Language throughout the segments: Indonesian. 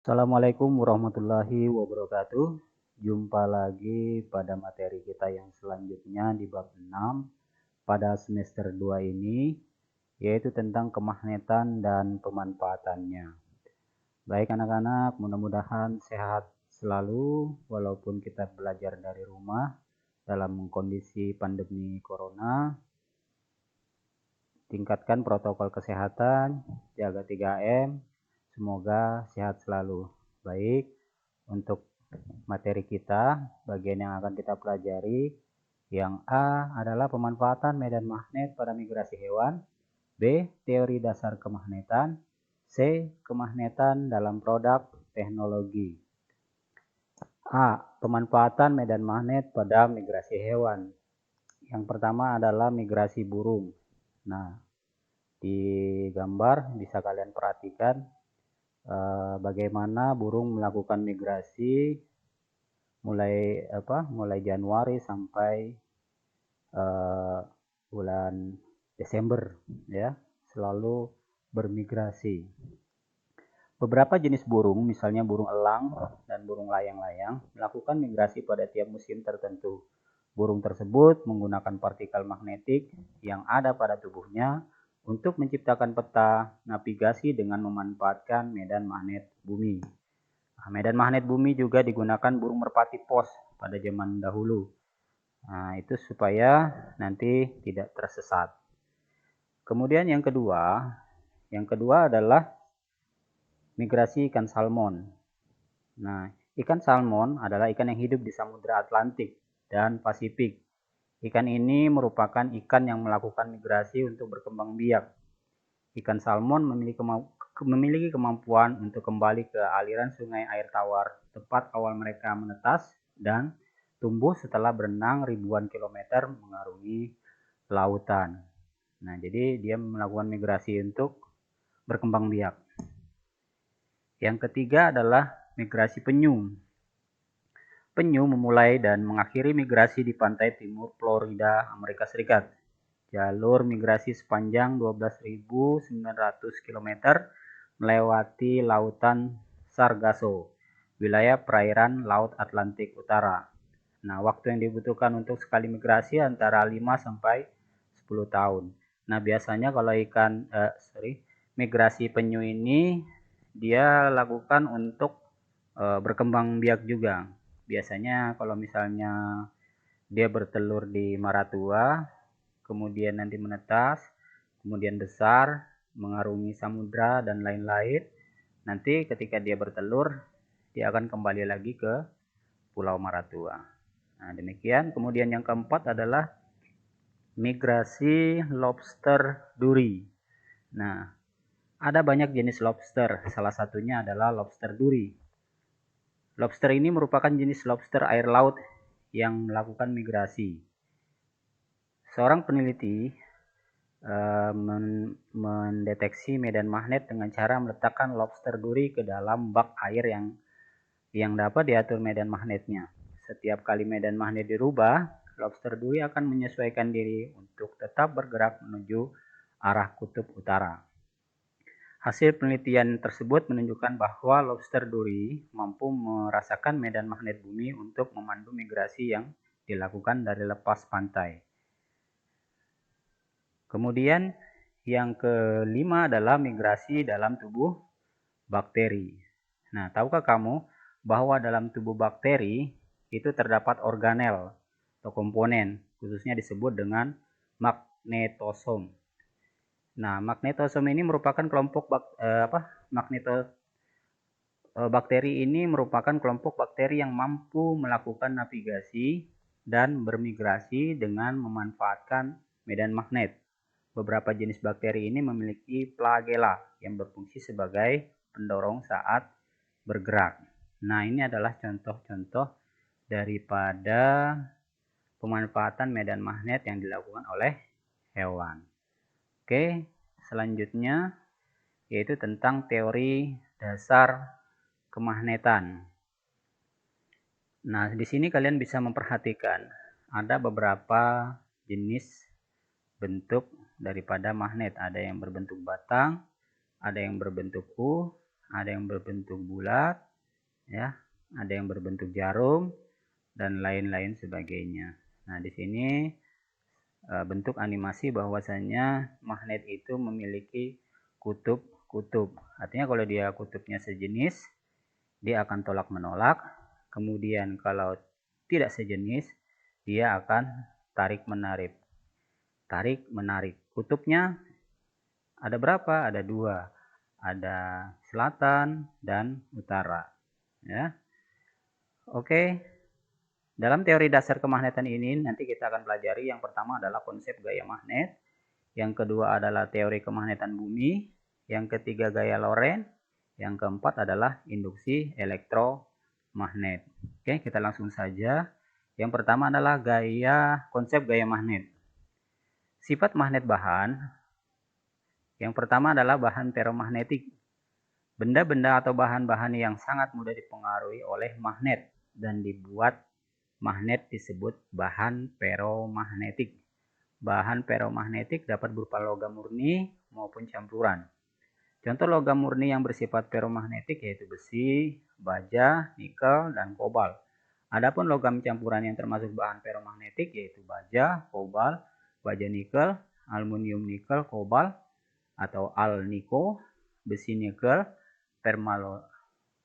Assalamualaikum warahmatullahi wabarakatuh. Jumpa lagi pada materi kita yang selanjutnya di bab 6 pada semester 2 ini, yaitu tentang kemagnetan dan pemanfaatannya. Baik anak-anak, mudah-mudahan sehat selalu walaupun kita belajar dari rumah dalam kondisi pandemi corona. Tingkatkan protokol kesehatan, jaga 3M, semoga sehat selalu. Baik, untuk materi kita, bagian yang akan kita pelajari, yang A adalah pemanfaatan medan magnet pada migrasi hewan, B. Teori dasar kemagnetan, C. Kemagnetan dalam produk teknologi. A. Pemanfaatan medan magnet pada migrasi hewan. Yang pertama adalah migrasi burung. Nah, di gambar bisa kalian perhatikan bagaimana burung melakukan migrasi mulai Januari sampai bulan Desember, ya, selalu bermigrasi. Beberapa jenis burung, misalnya burung elang dan burung layang-layang, melakukan migrasi pada tiap musim tertentu. Burung tersebut menggunakan partikel magnetik yang ada pada tubuhnya untuk menciptakan peta navigasi dengan memanfaatkan medan magnet bumi. Nah, medan magnet bumi juga digunakan burung merpati pos pada zaman dahulu. Nah, itu supaya nanti tidak tersesat. Kemudian yang kedua adalah migrasi ikan salmon. Nah, ikan salmon adalah ikan yang hidup di Samudra Atlantik dan Pasifik. Ikan ini merupakan ikan yang melakukan migrasi untuk berkembang biak. Ikan salmon memiliki kemampuan untuk kembali ke aliran sungai air tawar tempat awal mereka menetas dan tumbuh setelah berenang ribuan kilometer mengarungi lautan. Nah, jadi dia melakukan migrasi untuk berkembang biak. Yang ketiga adalah migrasi penyu. Penyu memulai dan mengakhiri migrasi di pantai timur Florida, Amerika Serikat. Jalur migrasi sepanjang 12.900 km melewati lautan Sargasso, wilayah perairan Laut Atlantik Utara. Nah, waktu yang dibutuhkan untuk sekali migrasi antara 5 sampai 10 tahun. Nah, biasanya kalau migrasi penyu ini dia lakukan untuk berkembang biak juga. Biasanya kalau misalnya dia bertelur di Maratua, kemudian nanti menetas, kemudian besar, mengarungi samudra dan lain-lain. Nanti ketika dia bertelur, dia akan kembali lagi ke Pulau Maratua. Nah, demikian. Kemudian yang keempat adalah migrasi lobster duri. Nah, ada banyak jenis lobster, salah satunya adalah lobster duri. Lobster ini merupakan jenis lobster air laut yang melakukan migrasi. Seorang peneliti mendeteksi medan magnet dengan cara meletakkan lobster duri ke dalam bak air yang dapat diatur medan magnetnya. Setiap kali medan magnet dirubah, lobster duri akan menyesuaikan diri untuk tetap bergerak menuju arah kutub utara. Hasil penelitian tersebut menunjukkan bahwa lobster duri mampu merasakan medan magnet bumi untuk memandu migrasi yang dilakukan dari lepas pantai. Kemudian yang kelima adalah migrasi dalam tubuh bakteri. Nah, tahukah kamu bahwa dalam tubuh bakteri itu terdapat organel atau komponen, khususnya disebut dengan magnetosom. Nah, magnetosom ini merupakan bakteri ini merupakan kelompok bakteri yang mampu melakukan navigasi dan bermigrasi dengan memanfaatkan medan magnet. Beberapa jenis bakteri ini memiliki flagela yang berfungsi sebagai pendorong saat bergerak. Nah, ini adalah contoh-contoh daripada pemanfaatan medan magnet yang dilakukan oleh hewan. Oke, selanjutnya yaitu tentang teori dasar kemagnetan. Nah, di sini kalian bisa memperhatikan ada beberapa jenis bentuk daripada magnet. Ada yang berbentuk batang, ada yang berbentuk U, ada yang berbentuk bulat, ya, ada yang berbentuk jarum, dan lain-lain sebagainya. Nah, di sini bentuk animasi bahwasanya magnet itu memiliki kutub-kutub. Artinya kalau dia kutubnya sejenis, dia akan tolak menolak. Kemudian kalau tidak sejenis, dia akan tarik menarik. Tarik menarik. Kutubnya ada berapa? Ada dua. Ada selatan dan utara. Ya. Oke. Dalam teori dasar kemagnetan ini nanti kita akan pelajari yang pertama adalah konsep gaya magnet, yang kedua adalah teori kemagnetan bumi, yang ketiga gaya Lorentz, yang keempat adalah induksi elektromagnet. Oke, kita langsung saja. Yang pertama adalah konsep gaya magnet. Sifat magnet bahan. Yang pertama adalah bahan ferromagnetik. Benda-benda atau bahan-bahan yang sangat mudah dipengaruhi oleh magnet dan dibuat magnet disebut bahan ferromagnetik. Bahan ferromagnetik dapat berupa logam murni maupun campuran. Contoh logam murni yang bersifat ferromagnetik yaitu besi, baja, nikel, dan kobalt. Adapun logam campuran yang termasuk bahan ferromagnetik yaitu baja, kobalt, baja nikel, aluminium nikel, kobalt atau alnico, besi nikel,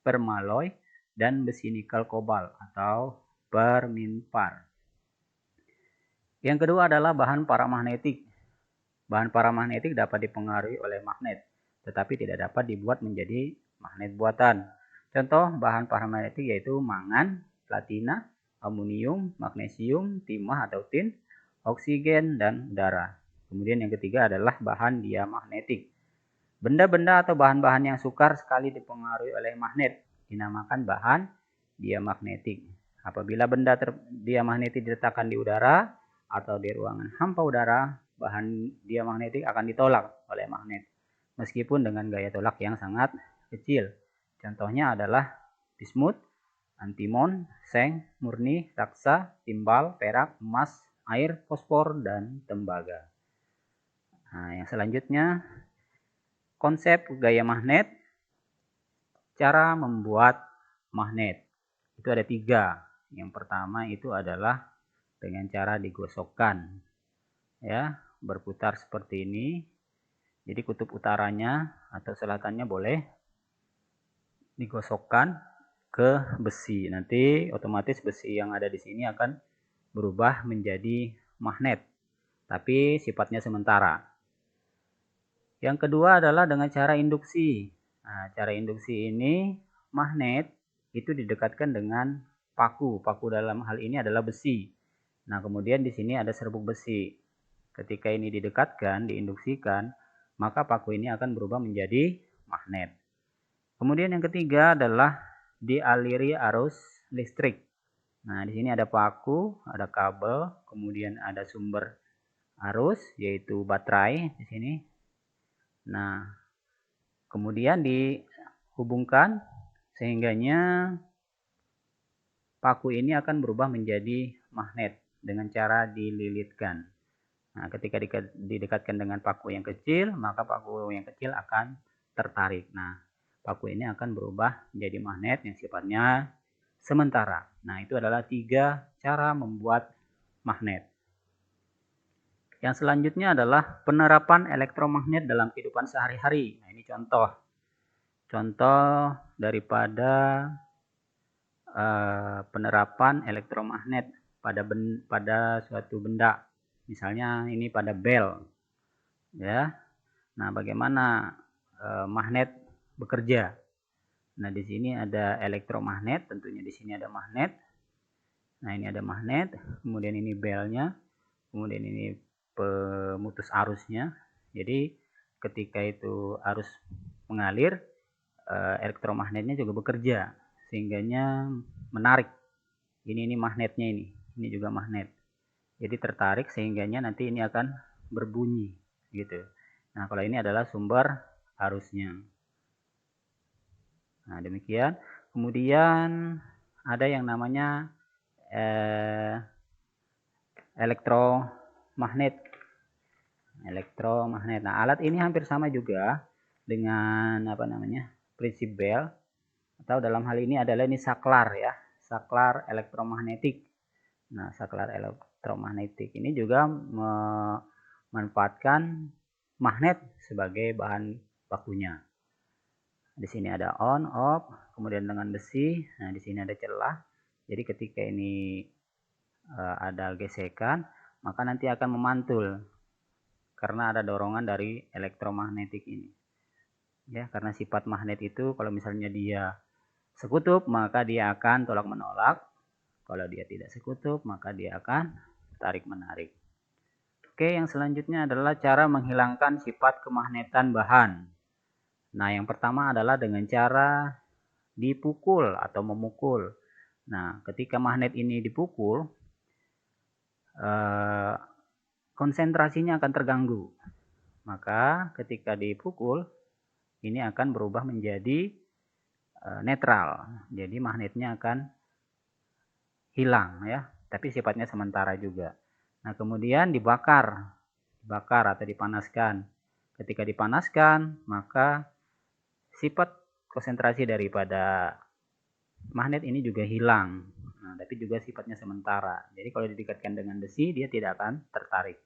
permaloy, dan besi nikel kobalt atau perminpar. Yang kedua adalah bahan paramagnetik. Bahan paramagnetik dapat dipengaruhi oleh magnet, tetapi tidak dapat dibuat menjadi magnet buatan. Contoh bahan paramagnetik yaitu mangan, platina, aluminium, magnesium, timah atau tin, oksigen, dan udara. Kemudian yang ketiga adalah bahan diamagnetik. Benda-benda atau bahan-bahan yang sukar sekali dipengaruhi oleh magnet dinamakan bahan diamagnetik. Apabila benda diamagnetik diletakkan di udara atau di ruangan hampa udara, bahan diamagnetik akan ditolak oleh magnet, meskipun dengan gaya tolak yang sangat kecil. Contohnya adalah bismut, antimon, seng, murni, raksa, timbal, perak, emas, air, fosfor, dan tembaga. Nah, yang selanjutnya, konsep gaya magnet. Cara membuat magnet itu ada 3. Yang pertama itu adalah dengan cara digosokkan, ya, berputar seperti ini. Jadi kutub utaranya atau selatannya boleh digosokkan ke besi. Nanti otomatis besi yang ada di sini akan berubah menjadi magnet, tapi sifatnya sementara. Yang kedua adalah dengan cara induksi. Nah, cara induksi ini magnet itu didekatkan dengan paku. Paku dalam hal ini adalah besi. Nah, kemudian di sini ada serbuk besi. Ketika ini didekatkan, diinduksikan, maka paku ini akan berubah menjadi magnet. Kemudian yang ketiga adalah dialiri arus listrik. Nah, di sini ada paku, ada kabel, kemudian ada sumber arus yaitu baterai di sini. Nah, kemudian dihubungkan sehingganya paku ini akan berubah menjadi magnet dengan cara dililitkan. Nah, ketika didekatkan dengan paku yang kecil, maka paku yang kecil akan tertarik. Nah, paku ini akan berubah menjadi magnet yang sifatnya sementara. Nah, itu adalah 3 cara membuat magnet. Yang selanjutnya adalah penerapan elektromagnet dalam kehidupan sehari-hari. Nah, ini contoh daripada penerapan elektromagnet pada suatu benda. Misalnya ini pada bel, ya. Nah, bagaimana magnet bekerja? Nah, di sini ada elektromagnet, tentunya di sini ada magnet. Nah, ini ada magnet, kemudian ini belnya, kemudian ini pemutus arusnya. Jadi ketika itu arus mengalir, elektromagnetnya juga bekerja sehingganya menarik. Ini magnetnya ini juga magnet. Jadi tertarik sehingganya nanti ini akan berbunyi gitu. Nah, kalau ini adalah sumber arusnya. Nah, demikian. Kemudian ada yang namanya elektromagnet. Nah, alat ini hampir sama juga dengan prinsip Bell, atau dalam hal ini adalah ini saklar ya, saklar elektromagnetik. Nah, saklar elektromagnetik ini juga memanfaatkan magnet sebagai bahan bakunya. Di sini ada on, off, kemudian dengan besi. Nah, di sini ada celah. Jadi ketika ini ada gesekan, maka nanti akan memantul karena ada dorongan dari elektromagnetik ini. Ya, karena sifat magnet itu kalau misalnya dia sekutub, maka dia akan tolak menolak. Kalau dia tidak sekutub, maka dia akan tarik menarik. Oke, yang selanjutnya adalah cara menghilangkan sifat kemagnetan bahan. Nah, yang pertama adalah dengan cara dipukul atau memukul. Nah, ketika magnet ini dipukul, konsentrasinya akan terganggu. Maka ketika dipukul, ini akan berubah menjadi netral. Jadi magnetnya akan hilang ya, tapi sifatnya sementara juga. Nah, kemudian dibakar atau dipanaskan. Ketika dipanaskan, maka sifat konsentrasi daripada magnet ini juga hilang. Nah, tapi juga sifatnya sementara. Jadi kalau didekatkan dengan besi, dia tidak akan tertarik.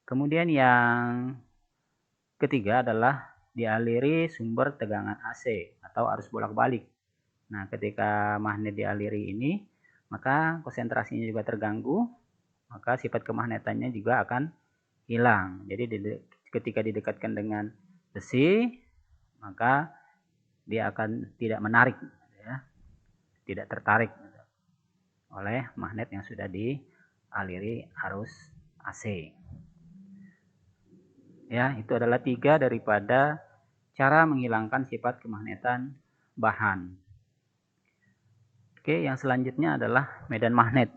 Kemudian yang ketiga adalah dialiri sumber tegangan AC atau arus bolak-balik. Nah, ketika magnet dialiri ini, maka konsentrasinya juga terganggu, maka sifat kemagnetannya juga akan hilang. Jadi ketika didekatkan dengan besi, maka dia akan tidak menarik, ya, tidak tertarik oleh magnet yang sudah dialiri arus AC. Ya, itu adalah 3 daripada cara menghilangkan sifat kemagnetan bahan. Oke, yang selanjutnya adalah medan magnet.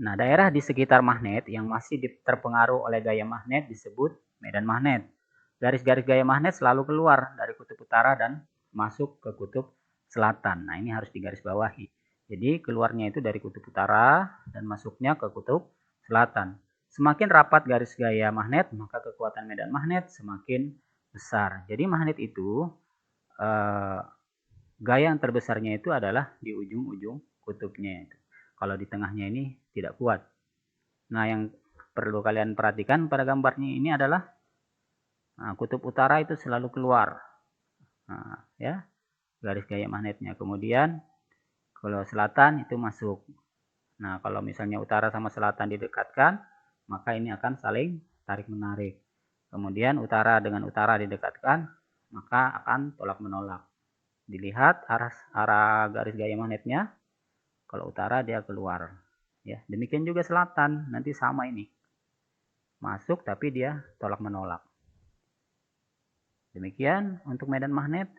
Nah, daerah di sekitar magnet yang masih terpengaruh oleh gaya magnet disebut medan magnet. Garis-garis gaya magnet selalu keluar dari kutub utara dan masuk ke kutub selatan. Nah, ini harus digarisbawahi. Jadi, keluarnya itu dari kutub utara dan masuknya ke kutub selatan. Semakin rapat garis gaya magnet, maka kekuatan medan magnet semakin besar. Jadi magnet itu gaya yang terbesarnya itu adalah di ujung-ujung kutubnya. Kalau di tengahnya ini tidak kuat. Nah, yang perlu kalian perhatikan pada gambarnya ini adalah kutub utara itu selalu keluar. Nah, ya, garis gaya magnetnya. Kemudian kalau selatan itu masuk. Nah, kalau misalnya utara sama selatan didekatkan, maka ini akan saling tarik menarik. Kemudian utara dengan utara didekatkan, maka akan tolak menolak. Dilihat arah garis gaya magnetnya. Kalau utara dia keluar. Ya, demikian juga selatan, nanti sama ini. Masuk tapi dia tolak menolak. Demikian untuk medan magnet.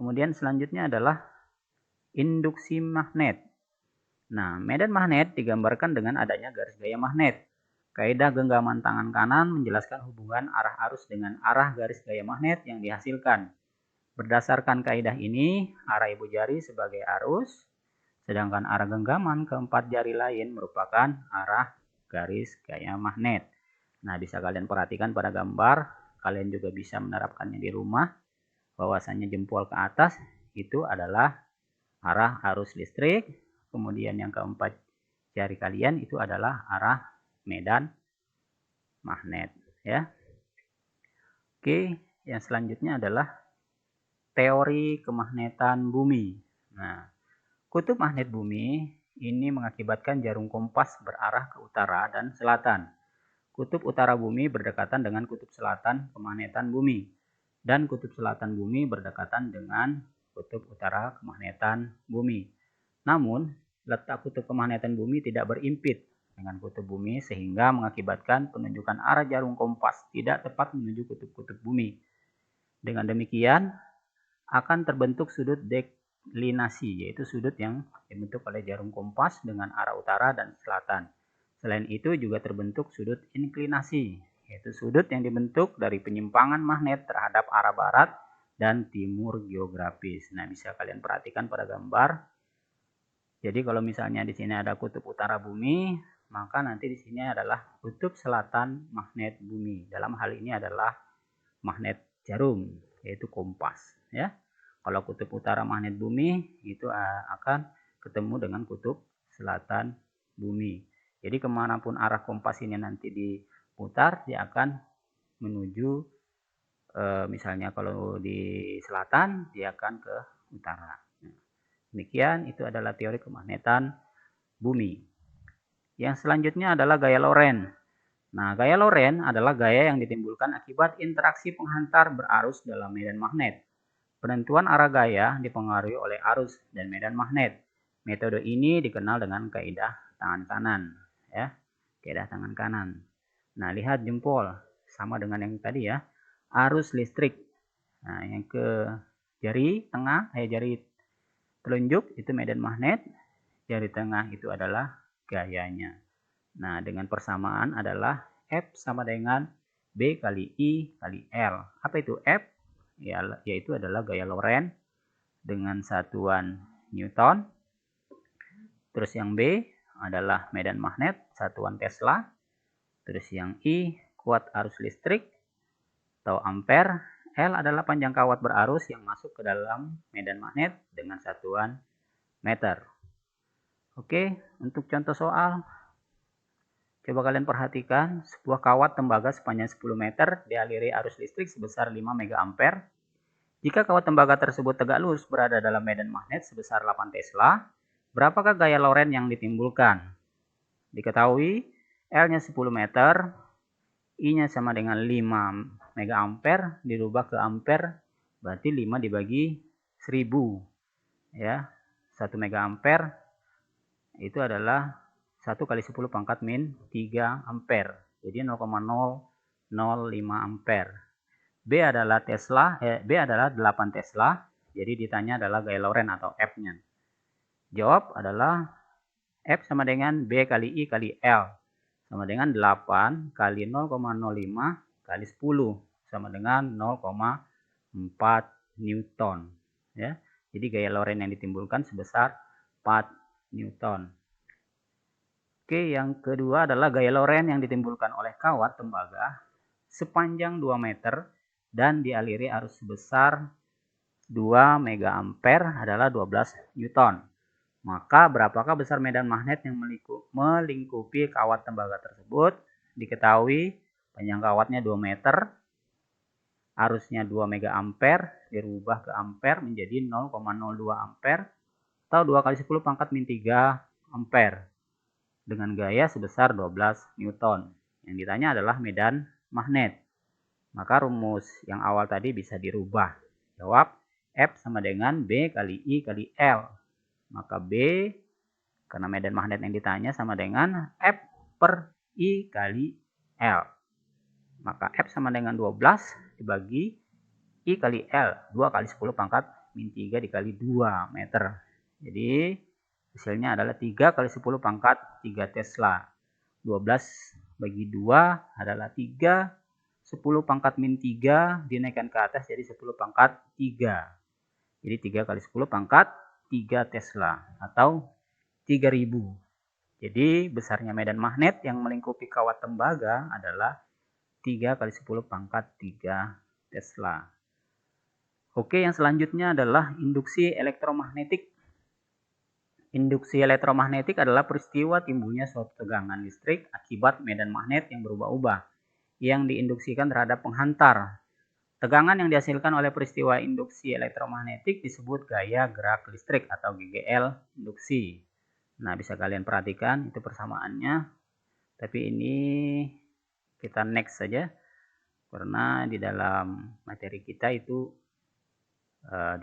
Kemudian selanjutnya adalah induksi magnet. Nah, medan magnet digambarkan dengan adanya garis gaya magnet. Kaidah genggaman tangan kanan menjelaskan hubungan arah arus dengan arah garis gaya magnet yang dihasilkan. Berdasarkan kaidah ini, arah ibu jari sebagai arus, sedangkan arah genggaman keempat jari lain merupakan arah garis gaya magnet. Nah, bisa kalian perhatikan pada gambar, kalian juga bisa menerapkannya di rumah, bahwasanya jempol ke atas itu adalah arah arus listrik, kemudian yang keempat jari kalian itu adalah arah medan magnet, ya. Oke, yang selanjutnya adalah teori kemagnetan bumi. Nah, kutub magnet bumi ini mengakibatkan jarum kompas berarah ke utara dan selatan. Kutub utara bumi berdekatan dengan kutub selatan kemagnetan bumi. Dan kutub selatan bumi berdekatan dengan kutub utara kemagnetan bumi. Namun, letak kutub kemagnetan bumi tidak berimpit dengan kutub bumi sehingga mengakibatkan penunjukan arah jarum kompas tidak tepat menuju kutub-kutub bumi. Dengan demikian, akan terbentuk sudut deklinasi, yaitu sudut yang dibentuk oleh jarum kompas dengan arah utara dan selatan. Selain itu juga terbentuk sudut inklinasi, yaitu sudut yang dibentuk dari penyimpangan magnet terhadap arah barat dan timur geografis. Nah, bisa kalian perhatikan pada gambar. Jadi kalau misalnya di sini ada kutub utara bumi, maka nanti di sini adalah kutub selatan magnet bumi. Dalam hal ini adalah magnet jarum. yaitu kompas ya. Kalau kutub utara magnet bumi itu akan ketemu dengan kutub selatan bumi. Jadi kemanapun arah kompas ini nanti diputar, dia akan menuju misalnya kalau di selatan, dia akan ke utara. Demikian, itu adalah teori kemagnetan bumi. Yang selanjutnya adalah gaya Lorentz. Nah, gaya Lorentz adalah gaya yang ditimbulkan akibat interaksi penghantar berarus dalam medan magnet. Penentuan arah gaya dipengaruhi oleh arus dan medan magnet. Metode ini dikenal dengan kaidah tangan kanan, ya. Kaidah tangan kanan. Nah, lihat jempol sama dengan yang tadi ya. Arus listrik. Nah, yang ke jari tengah, jari telunjuk itu medan magnet, jari tengah itu adalah gayanya. Nah, dengan persamaan adalah F sama dengan B kali I kali L. Apa itu F? Yaitu adalah gaya Lorentz dengan satuan Newton. Terus yang B adalah medan magnet, satuan Tesla. Terus yang I kuat arus listrik atau ampere. L adalah panjang kawat berarus yang masuk ke dalam medan magnet dengan satuan meter. Oke, untuk contoh soal, coba kalian perhatikan, sebuah kawat tembaga sepanjang 10 meter dialiri arus listrik sebesar 5 mega ampere. Jika kawat tembaga tersebut tegak lurus berada dalam medan magnet sebesar 8 Tesla, berapakah gaya Lorentz yang ditimbulkan? Diketahui L-nya 10 meter, I-nya sama dengan 5 mega ampere, dirubah ke ampere, berarti 5 dibagi 1000. Ya, 1 mega ampere itu adalah 1 kali 10 pangkat min 3 ampere. Jadi 0,005 ampere. B adalah 8 Tesla. Jadi ditanya adalah gaya Lorentz atau F-nya. Jawab adalah F sama dengan B kali I kali L. Sama dengan 8 kali 0,05 kali 10. Sama dengan 0,4 Newton. Ya. Jadi gaya Lorentz yang ditimbulkan sebesar 4 Newton. Oke, yang kedua adalah gaya Lorentz yang ditimbulkan oleh kawat tembaga sepanjang 2 meter dan dialiri arus sebesar 2 mega ampere adalah 12 Newton. Maka berapakah besar medan magnet yang melingkupi kawat tembaga tersebut? Diketahui panjang kawatnya 2 meter, arusnya 2 mega ampere, dirubah ke ampere menjadi 0,02 ampere atau 2 kali 10 pangkat min 3 ampere dengan gaya sebesar 12 Newton. Yang ditanya adalah medan magnet. Maka rumus yang awal tadi bisa dirubah. Jawab F sama dengan B kali I kali L. Maka B, karena medan magnet yang ditanya sama dengan F per I kali L. Maka F sama dengan 12 dibagi I kali L. 2 kali 10 pangkat min 3 dikali 2 meter. Jadi hasilnya adalah 3 kali 10 pangkat 3 Tesla. 12 bagi 2 adalah 3. 10 pangkat min 3 dinaikkan ke atas jadi 10 pangkat 3. Jadi 3 kali 10 pangkat 3 Tesla atau 3000. Jadi besarnya medan magnet yang melingkupi kawat tembaga adalah 3 kali 10 pangkat 3 Tesla. Oke, yang selanjutnya adalah induksi elektromagnetik. Induksi elektromagnetik adalah peristiwa timbulnya suatu tegangan listrik akibat medan magnet yang berubah-ubah yang diinduksikan terhadap penghantar. Tegangan yang dihasilkan oleh peristiwa induksi elektromagnetik disebut gaya gerak listrik atau GGL induksi. Nah, bisa kalian perhatikan itu persamaannya. Tapi ini kita next saja karena di dalam materi kita itu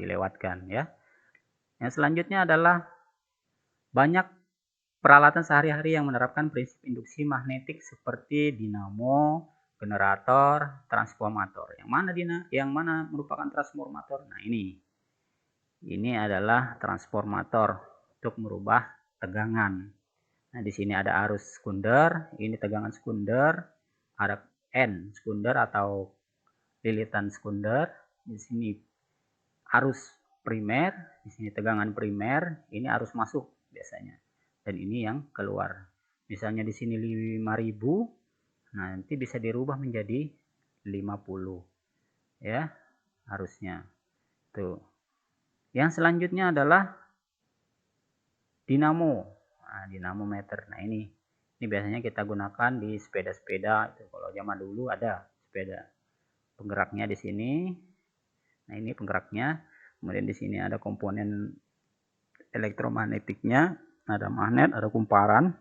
dilewatkan ya. Yang selanjutnya adalah banyak peralatan sehari-hari yang menerapkan prinsip induksi magnetik seperti dinamo, generator, transformator. Yang mana merupakan transformator? Nah, ini adalah transformator untuk merubah tegangan. Nah, di sini ada arus sekunder, ini tegangan sekunder, ada N sekunder atau lilitan sekunder. Di sini arus primer, di sini tegangan primer, ini arus masuk biasanya. Dan ini yang keluar. Misalnya di sini 5000, nanti bisa dirubah menjadi 50 ya. arusnya. Tuh. Yang selanjutnya adalah dinamo. Nah, dinamometer. Nah, ini biasanya kita gunakan di sepeda-sepeda. Kalau zaman dulu ada sepeda. Penggeraknya di sini. Nah, ini penggeraknya. Kemudian di sini ada komponen elektromagnetiknya, ada magnet, ada kumparan.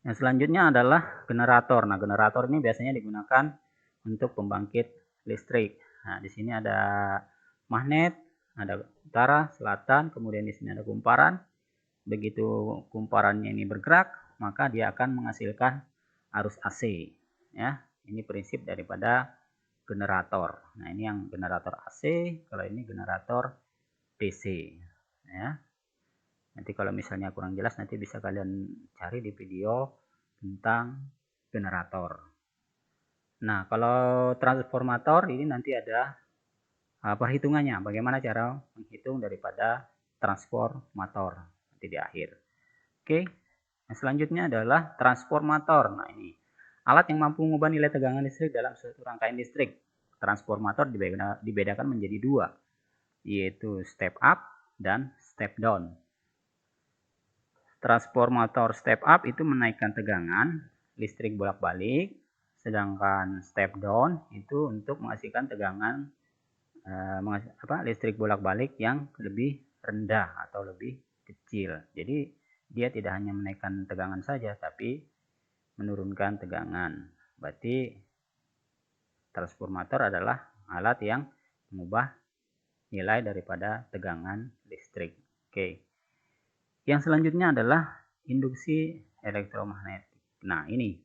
Yang selanjutnya adalah generator. Nah, generator ini biasanya digunakan untuk pembangkit listrik. Nah, di sini ada magnet, ada utara, selatan, kemudian di sini ada kumparan. Begitu kumparannya ini bergerak, maka dia akan menghasilkan arus AC. Ya, ini prinsip daripada generator. Nah, ini yang generator AC, kalau ini generator DC. Ya. Nanti kalau misalnya kurang jelas, nanti bisa kalian cari di video tentang generator. Nah, kalau transformator ini nanti ada perhitungannya. Bagaimana cara menghitung daripada transformator nanti di akhir. Oke, yang selanjutnya adalah transformator. Nah, ini alat yang mampu mengubah nilai tegangan listrik dalam suatu rangkaian listrik. Transformator dibedakan menjadi dua, yaitu step up dan step down. Transformator step up itu menaikkan tegangan listrik bolak-balik, sedangkan step down itu untuk menghasilkan tegangan listrik bolak-balik yang lebih rendah atau lebih kecil. Jadi dia tidak hanya menaikkan tegangan saja, tapi menurunkan tegangan. Berarti transformator adalah alat yang mengubah nilai daripada tegangan listrik. Oke. Yang selanjutnya adalah induksi elektromagnetik. Nah, ini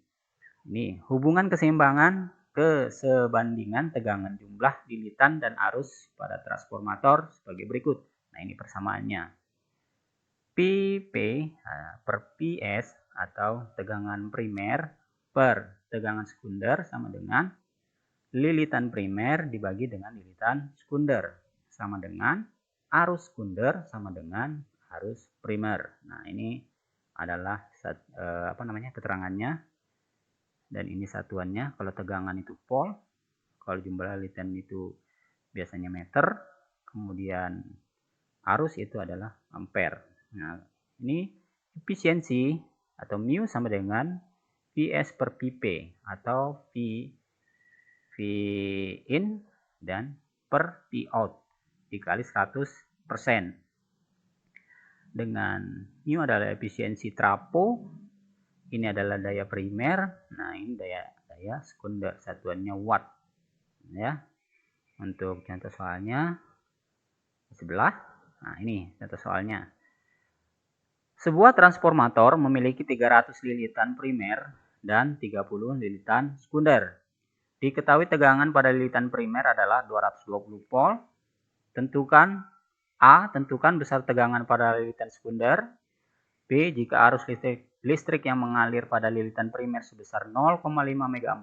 hubungan keseimbangan kesebandingan tegangan jumlah lilitan dan arus pada transformator sebagai berikut. Nah, ini persamaannya. PP per PS atau tegangan primer per tegangan sekunder sama dengan lilitan primer dibagi dengan lilitan sekunder sama dengan arus sekunder sama dengan arus primer. Nah, ini adalah keterangannya, dan ini satuannya. Kalau tegangan itu volt, kalau jumlah lilitan itu biasanya meter, kemudian arus itu adalah ampere. Nah, ini efisiensi atau mu sama dengan Vs per Pp atau V in dan per V out dikali 100%. Dengan mu adalah efisiensi trafo, ini adalah daya primer, nah ini daya sekunder, satuannya watt. Ya, untuk contoh soalnya di sebelah. Nah, ini contoh soalnya. Sebuah transformator memiliki 300 lilitan primer dan 30 lilitan sekunder. Diketahui tegangan pada lilitan primer adalah 220 volt. Tentukan besar tegangan pada lilitan sekunder. B, jika arus listrik yang mengalir pada lilitan primer sebesar 0,5 mA,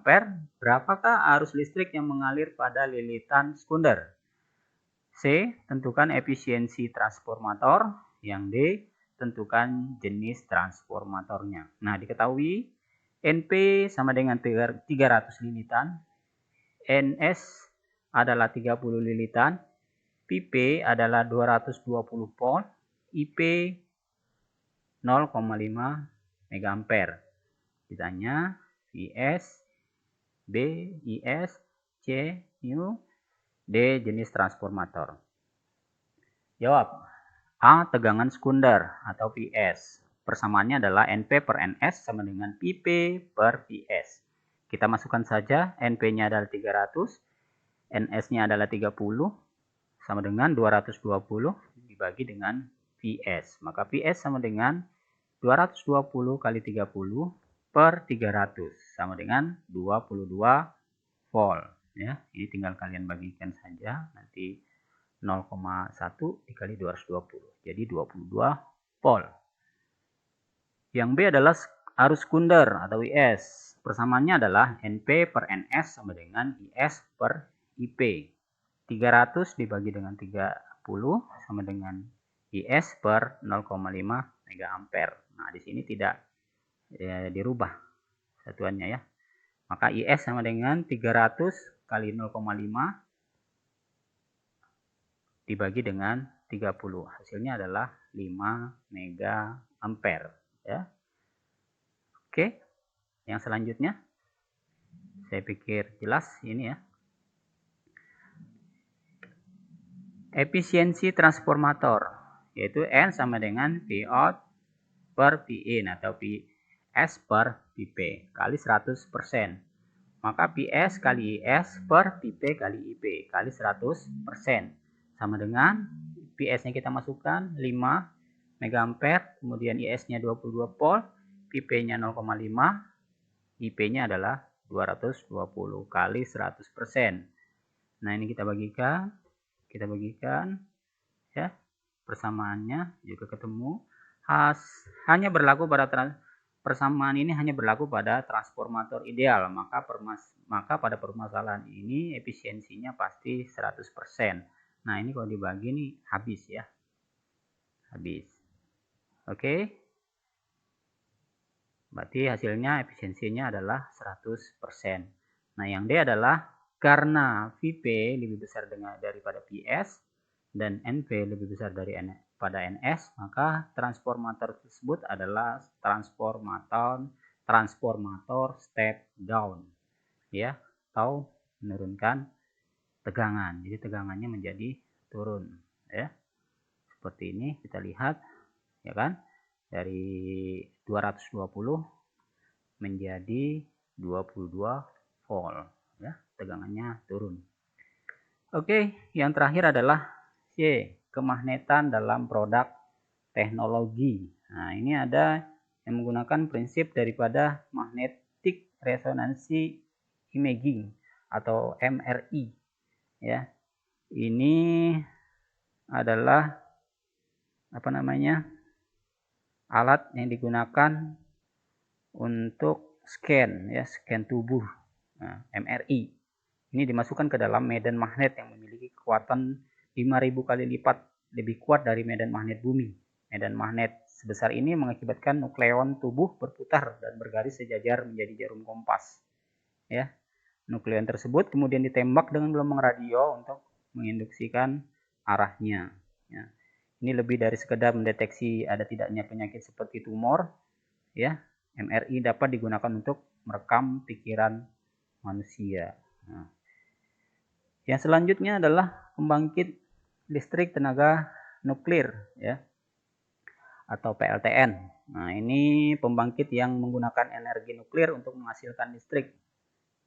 berapakah arus listrik yang mengalir pada lilitan sekunder? C, tentukan efisiensi transformator. Yang D, tentukan jenis transformatornya. Nah, diketahui NP sama dengan 300 lilitan, NS adalah 30 lilitan, PP adalah 220 volt, IP 0,5 mA. Ditanya Vs, B, Is, C, mu, D, jenis transformator. Jawab. A, tegangan sekunder atau Vs. Persamaannya adalah NP per Ns sama dengan PP per Vs. Kita masukkan saja, NP-nya adalah 300, Ns-nya adalah 30, sama dengan 220 dibagi dengan Vs. Maka Vs sama dengan 220 kali 30 per 300 sama dengan 22 volt. Ya, ini tinggal kalian bagikan saja, nanti 0,1 dikali 220, jadi 22 volt. Yang B adalah arus sekunder atau IS. Persamaannya adalah NP per Ns sama dengan IS per IP. 300 dibagi dengan 30 sama dengan IS per 0,5 mA. Nah, di sini tidak dirubah satuannya ya. Maka IS sama dengan 300 kali 0,5 dibagi dengan 30. Hasilnya adalah 5 mega ampere, ya. Oke, yang selanjutnya saya pikir jelas ini ya. Efisiensi transformator, yaitu N sama dengan V out per V in atau PS per Vp kali 100%. Maka PS kali IS per Vp kali IP kali 100%. Sama dengan PS-nya kita masukkan 5 mega ampere, kemudian IS-nya 22 volt, Vp-nya 0,5, IP-nya adalah 220 kali 100%. Nah, ini kita bagikan ya, persamaannya juga ketemu. Hanya berlaku pada persamaan ini hanya berlaku pada transformator ideal, maka pada permasalahan ini efisiensinya pasti 100%. Nah, ini kalau dibagi nih habis ya. Habis. Oke. Berarti hasilnya efisiensinya adalah 100%. Nah, yang D adalah karena Vp lebih besar daripada Ps dan Np lebih besar daripada Ns, maka transformator tersebut adalah transformator step down, ya, atau menurunkan tegangan. Jadi tegangannya menjadi turun, ya. Seperti ini kita lihat, ya kan? Dari 220 menjadi 22 volt, ya, tegangannya turun. Oke, yang terakhir adalah C, kemagnetan dalam produk teknologi. Nah, ini ada yang menggunakan prinsip daripada magnetic resonance imaging atau MRI, ya. Ini adalah alat yang digunakan untuk scan, ya, scan tubuh. Nah, MRI ini dimasukkan ke dalam medan magnet yang memiliki kekuatan 5.000 kali lipat lebih kuat dari medan magnet bumi. Medan magnet sebesar ini mengakibatkan nukleon tubuh berputar dan bergaris sejajar menjadi jarum kompas, ya. Nukleon tersebut kemudian ditembak dengan gelombang radio untuk menginduksikan arahnya, ya. Ini lebih dari sekedar mendeteksi ada tidaknya penyakit seperti tumor, ya. MRI dapat digunakan untuk merekam pikiran manusia. Nah, yang selanjutnya adalah pembangkit listrik tenaga nuklir, ya, atau PLTN. Nah, ini pembangkit yang menggunakan energi nuklir untuk menghasilkan listrik.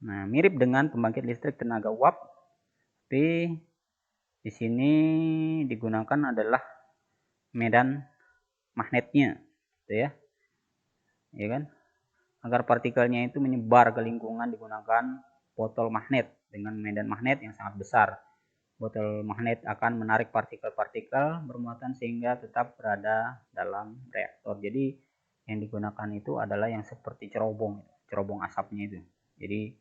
Nah, mirip dengan pembangkit listrik tenaga uap, tapi di sini digunakan adalah medan magnetnya, gitu ya. Ya kan? Agar partikelnya itu menyebar ke lingkungan digunakan botol magnet dengan medan magnet yang sangat besar. Botol magnet akan menarik partikel-partikel bermuatan sehingga tetap berada dalam reaktor. Jadi yang digunakan itu adalah yang seperti cerobong asapnya itu. Jadi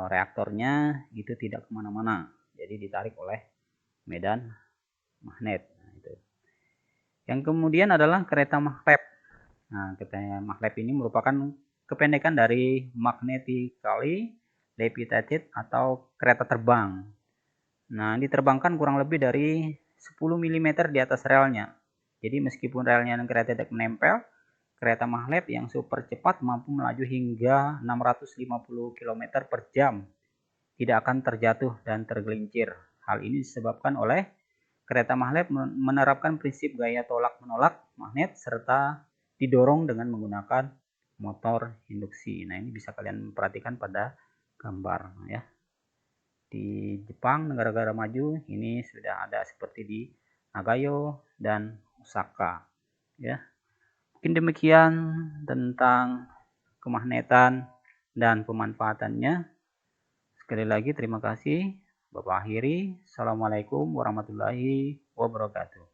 reaktornya itu tidak kemana-mana, jadi ditarik oleh medan magnet. Nah, itu. Yang kemudian adalah kereta maglev. Nah, kereta maglev ini merupakan kependekan dari magnetically levitated atau kereta terbang. Nah, diterbangkan kurang lebih dari 10 mm di atas relnya. Jadi meskipun relnya dan kereta tidak menempel, kereta maglev yang super cepat mampu melaju hingga 650 km per jam. Tidak akan terjatuh dan tergelincir. Hal ini disebabkan oleh kereta maglev menerapkan prinsip gaya tolak-menolak magnet serta didorong dengan menggunakan motor induksi. Nah, ini bisa kalian perhatikan pada gambar, ya. Di Jepang, negara-negara maju, ini sudah ada seperti di Nagayo dan Osaka, ya. Mungkin demikian tentang kemagnetan dan pemanfaatannya. Sekali lagi terima kasih. Bapak akhiri. Assalamualaikum warahmatullahi wabarakatuh.